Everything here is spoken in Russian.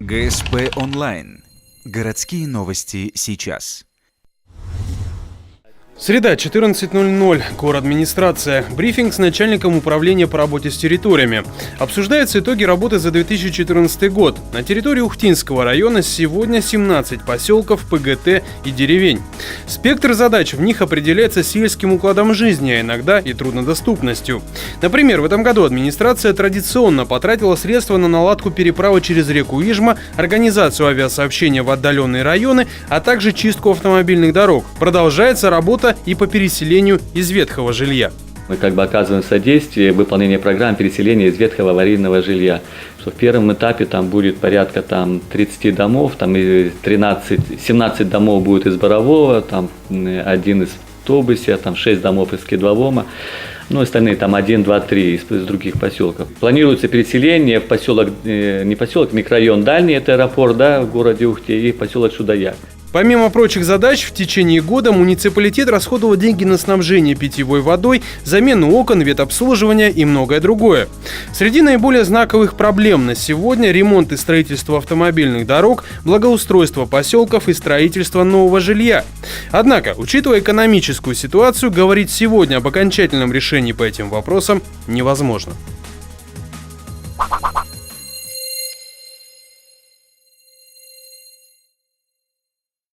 ГСП онлайн. Городские новости сейчас. Среда, 14:00. Городадминистрация. Брифинг с начальником управления по работе с территориями. Обсуждаются итоги работы за 2014 год. На территории Ухтинского района сегодня 17 поселков, ПГТ и деревень. Спектр задач в них определяется сельским укладом жизни, а иногда и труднодоступностью. Например, в этом году администрация традиционно потратила средства на наладку переправы через реку Ижма, организацию авиасообщения в отдаленные районы, а также чистку автомобильных дорог. Продолжается работа и по переселению из ветхого жилья. Мы оказываем содействие в выполнении программ переселения из ветхого аварийного жилья. Что в первом этапе там будет порядка 30 домов, 17 домов будет из Борового, 1 из Тобыся, 6 домов из Кедловома. Остальные 1, 2, 3 из других поселков. Планируется переселение в поселок, микрорайон Дальний, это аэропорт, в городе Ухте, и поселок Шудаяк. Помимо прочих задач, в течение года муниципалитет расходовал деньги на снабжение питьевой водой, замену окон, ветобслуживание и многое другое. Среди наиболее знаковых проблем на сегодня ремонт и строительство автомобильных дорог, благоустройство поселков и строительство нового жилья. Однако, учитывая экономическую ситуацию, говорить сегодня об окончательном решении по этим вопросам невозможно.